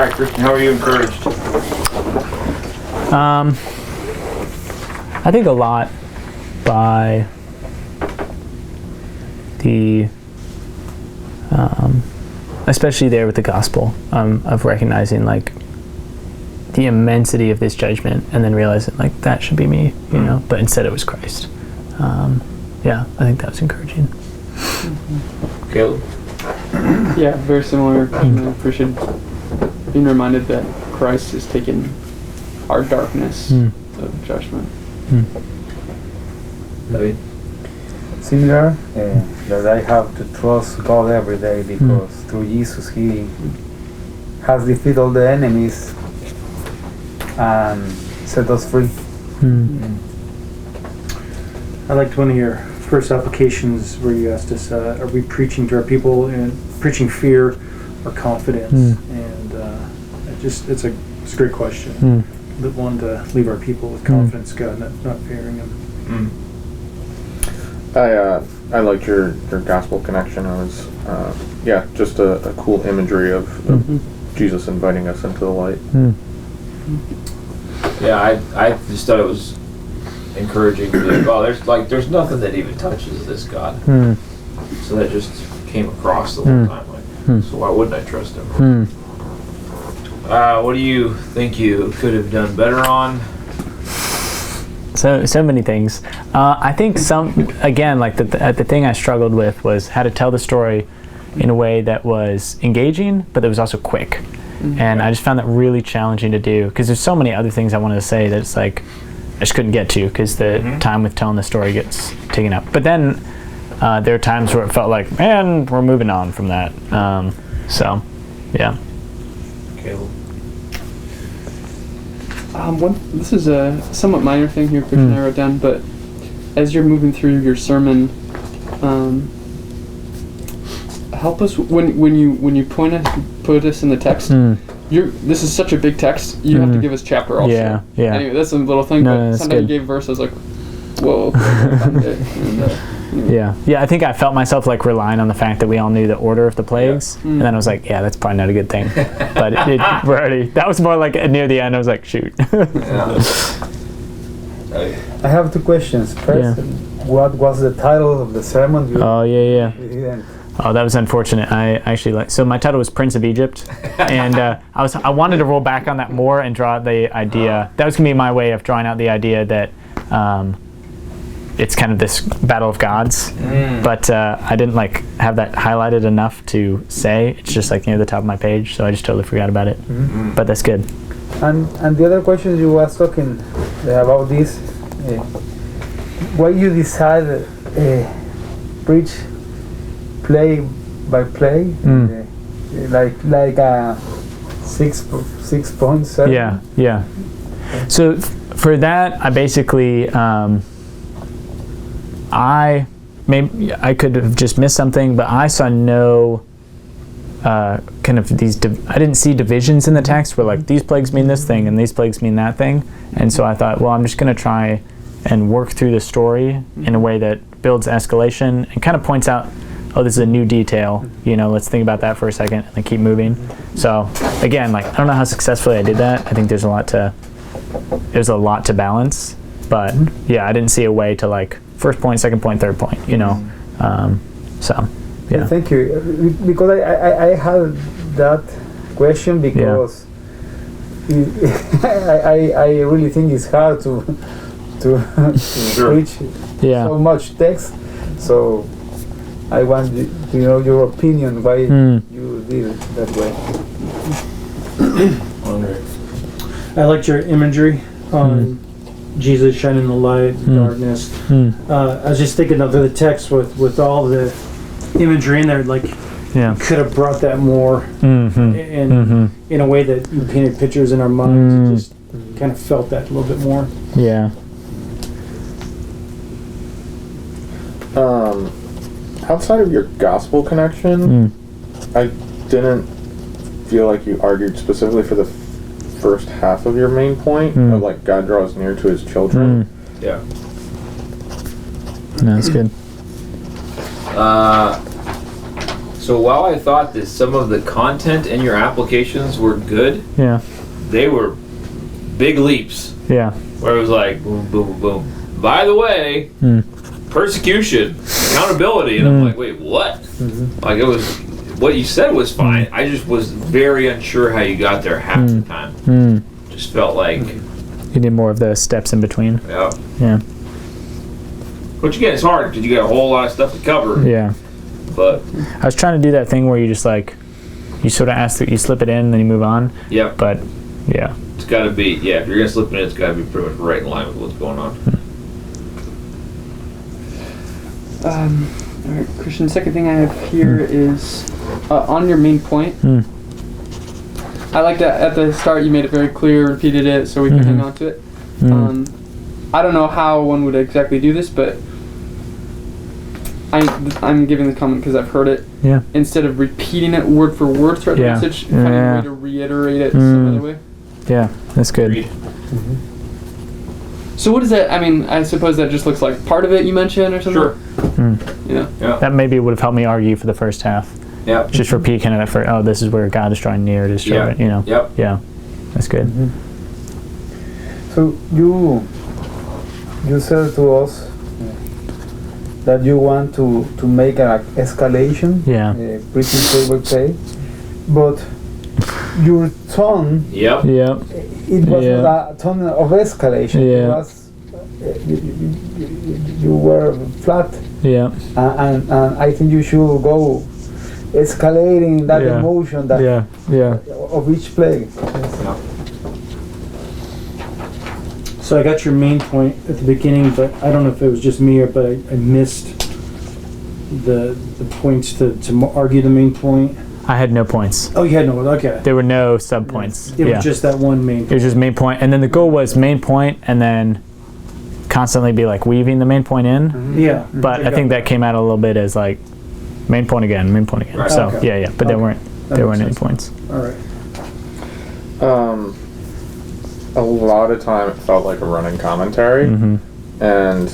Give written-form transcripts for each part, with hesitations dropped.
right, Christian, how are you encouraged? I think a lot by the, especially there with the gospel, of recognizing like the immensity of this judgment, and then realizing like that should be me, you know, but instead it was Christ. Yeah, I think that was encouraging. Caleb? Yeah, very similar. I appreciate being reminded that Christ has taken our darkness of judgment. David? Similar, that I have to trust God every day because through Jesus He has defeated all the enemies and set us free. I liked one of your first applications where you asked us, are we preaching to our people and preaching fear or confidence? And it's a great question. That one to leave our people with confidence, God, not fearing Him. I liked your gospel connection. I was just a cool imagery of Jesus inviting us into the light. Yeah, I just thought it was encouraging that, there's nothing that even touches this God. So that just came across the whole time, so why wouldn't I trust Him? What do you think you could have done better on? So many things. I think the thing I struggled with was how to tell the story in a way that was engaging, but that was also quick. And I just found that really challenging to do, because there's so many other things I wanted to say that it's like I just couldn't get to because the time with telling the story gets taken up. But then there are times where it felt like, man, we're moving on from that. Yeah. Caleb? This is a somewhat minor thing here, Christian, I wrote down, but as you're moving through your sermon, help us when you put us in the text. This is such a big text. You have to give us chapter also. Yeah. Anyway, that's a little thing. No, but sometimes you gave verse, I was like, whoa. Yeah. I think I felt myself like relying on the fact that we all knew the order of the plagues, and then I was like, yeah, that's probably not a good thing. But that was more like near the end. I was like, shoot. I have two questions. First, what was the title of the sermon? Oh, that was unfortunate. I actually so my title was Prince of Egypt, and I wanted to roll back on that more and draw out the idea. That was gonna be my way of drawing out the idea that it's kind of this battle of gods, but I didn't have that highlighted enough to say. It's just near the top of my page, so I just totally forgot about it. But that's good. And the other question you was talking about this, why you decide preach play by play, like a 6.7. Yeah. So for that, I basically I could have just missed something, but I saw no kind of these. I didn't see divisions in the text where these plagues mean this thing and these plagues mean that thing, and so I thought, well, I'm just going to try and work through the story in a way that builds escalation and kind of points out, oh, this is a new detail. Let's think about that for a second and then keep moving. So again, I don't know how successfully I did that. I think there's a lot to balance, but yeah, I didn't see a way to first point, second point, third point. So yeah. Thank you, because I had that question because I really think it's hard to preach so much text. So I want to know your opinion why you did it that way. I liked your imagery on Jesus shining the light, darkness. I was just thinking of the text with all the imagery in there, could have brought that more in a way that you painted pictures in our minds. Just kind of felt that a little bit more. Yeah. Outside of your gospel connection, I didn't feel like you argued specifically for the first half of your main point of God draws near to His children. Yeah. No, that's good. So while I thought that some of the content in your applications were good, Yeah. they were big leaps. Yeah. Where it was like, boom, boom, boom. By the way, persecution, accountability. And I'm like, wait, what? Like, it was, what you said was fine. I just was very unsure how you got there half the time. Just felt like, You need more of the steps in between. yeah. Yeah. Which again, it's hard because you got a whole lot of stuff to cover. Yeah. But, I was trying to do that thing where you just like, you sort of ask that you slip it in and then you move on. yeah, But yeah. it's got to be, if you're going to slip in, it's got to be pretty much right in line with what's going on. All right, Christian. Second thing I have here is on your main point. I like that at the start you made it very clear, repeated it, so we can hang on to it. I don't know how one would exactly do this, but I'm giving the comment because I've heard it. Yeah. Instead of repeating it word for word throughout the Yeah. message, finding a way to reiterate it some other way. Yeah. That's good. Agreed. So what is that? I mean, I suppose that just looks like part of it you mentioned or something? Sure. Yeah. That maybe would have helped me argue for the first half. Yeah. Just repeat kind of that for, oh, this is where God is drawing near to show Yeah. it, you know? Yep. Yeah. That's good. So you said to us that you want to make an escalation, Yeah. preaching table play, but your tone, Yep. Yeah. it was Yeah. not a tone of escalation. It Yeah. was, you were flat, Yeah. and I think you should go escalating that Yeah. emotion that Yeah. Yeah. of each play. So I got your main point at the beginning, but I don't know if it was just me or but I missed the points to argue the main point. I had no points. Oh, you had no one. Okay. There were no sub points. It Yeah. was just that one main. It was just main point, and then the goal was main point, and then constantly be like weaving the main point in. Yeah. But I think that came out a little bit as like main point again, main point again. Right. So Okay. yeah. But there Okay. weren't That there makes weren't any sense. points. All right. A lot of time it felt like a running commentary, and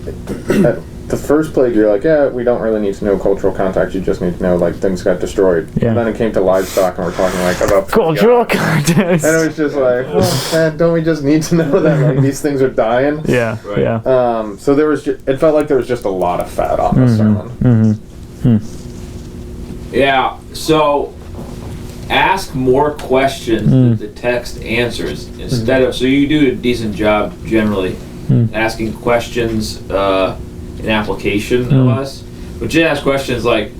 at the first plague you're like, yeah, we don't really need to know cultural context, you just need to know like things got destroyed. Yeah. And then it came to livestock and we're talking like about Cultural context. and it was just like, oh, man, don't we just need to know that like these things are dying? Yeah. Right. Yeah. So there was it felt like there was just a lot of fat on this sermon. Yeah, so ask more questions that the text answers instead of, so you do a decent job generally asking questions in application of us, but you ask questions like,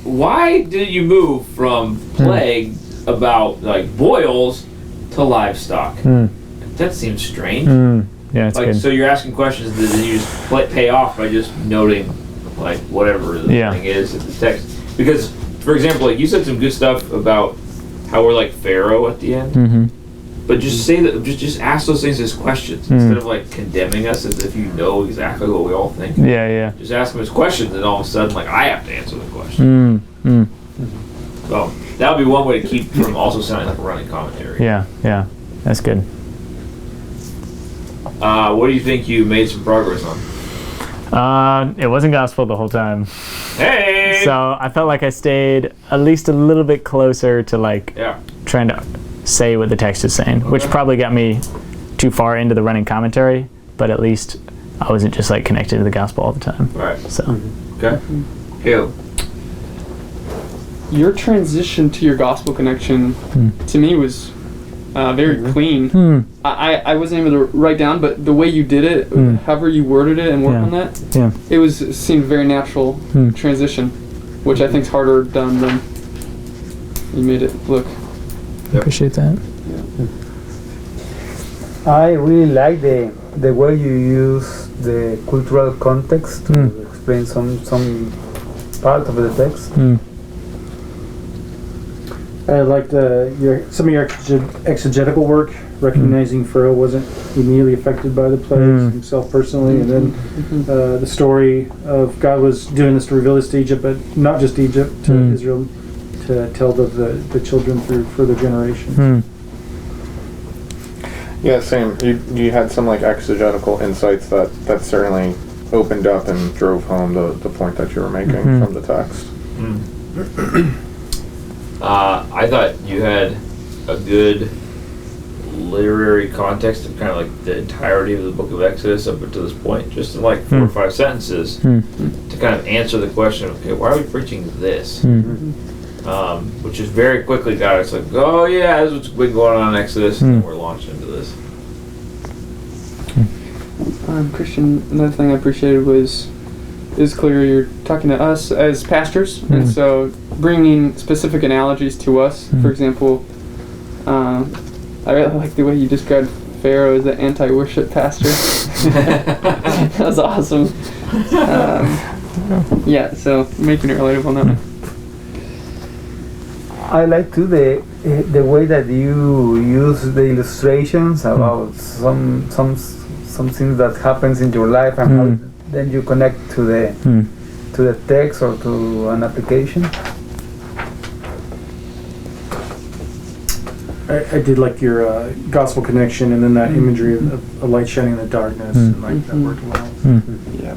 why did you move from plague about like boils to livestock? That seems strange. Yeah, it's Like, good. so you're asking questions that then you just pay off by just noting, like, whatever the Yeah. thing is in the text. Because, for example, like, you said some good stuff about how we're like Pharaoh at the end. But just say that, just ask those things as questions instead of like condemning us as if you know exactly what we all think. Yeah. Yeah. Just ask them as questions, and all of a sudden, like, I have to answer the question. So that would be one way to keep from also sounding like a running commentary. Yeah. Yeah. That's good. What do you think you made some progress on? It wasn't gospel the whole time. Hey! So I felt like I stayed at least a little bit closer to like Yeah. trying to say what the text is saying, which probably got me too far into the running commentary, but at least I wasn't just like connected to the gospel all the time. Right. So Okay. Caleb. Your transition to your gospel connection to me was very clean. I wasn't able to write down, but the way you did it, however you worded it and worked Yeah. on that, yeah. it seemed very natural transition, which I think is harder done than you made it look. Appreciate that. I really like the way you use the cultural context to explain some part of the text. I liked some of your exegetical work, recognizing Pharaoh wasn't immediately affected by the plagues himself personally, and then the story of God was doing this to reveal this to Egypt, but not just Egypt, to Israel, to tell the children through further generations. Yeah, same. You had some like exegetical insights that certainly opened up and drove home the point that you were making Mm-hmm. from the text. I thought you had a good literary context of kind of like the entirety of the book of Exodus up until this point, just in like 4 or 5 sentences, to kind of answer the question, okay, why are we preaching this? Which is very quickly got us like, oh yeah, this is what's been going on in Exodus, and then we're launched into this. Christian, another thing I appreciated was it's clear you're talking to us as pastors, and so bringing specific analogies to us. For example, I really like the way you described Pharaoh as the anti-worship pastor. That was awesome. Yeah, so making it relatable now. I like too the way that you use the illustrations about some things that happens in your life and how then you connect to the text or to an application. I did like your gospel connection and then that imagery of a light shining in the darkness and like that worked well. Yeah.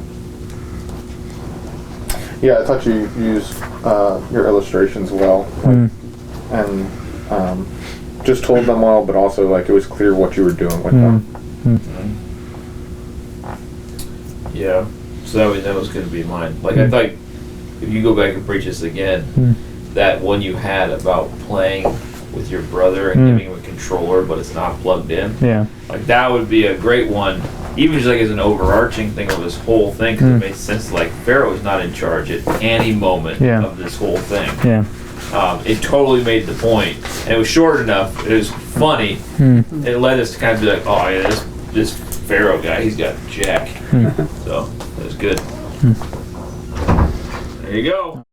Yeah, I thought you used your illustrations well, like, and just told them well, but also like it was clear what you were doing with them. Yeah, so that was going to be mine. Like I thought, if you go back and preach this again, that one you had about playing with your brother and giving him a controller, but it's not plugged in. Yeah. Like that would be a great one, even just like as an overarching thing of this whole thing, because it made sense. Like Pharaoh is not in charge at any moment of this whole thing. Yeah. It totally made the point, and it was short enough. It was funny. It led us to kind of be like, oh yeah, this Pharaoh guy, he's got Jack. So it was good. There you go.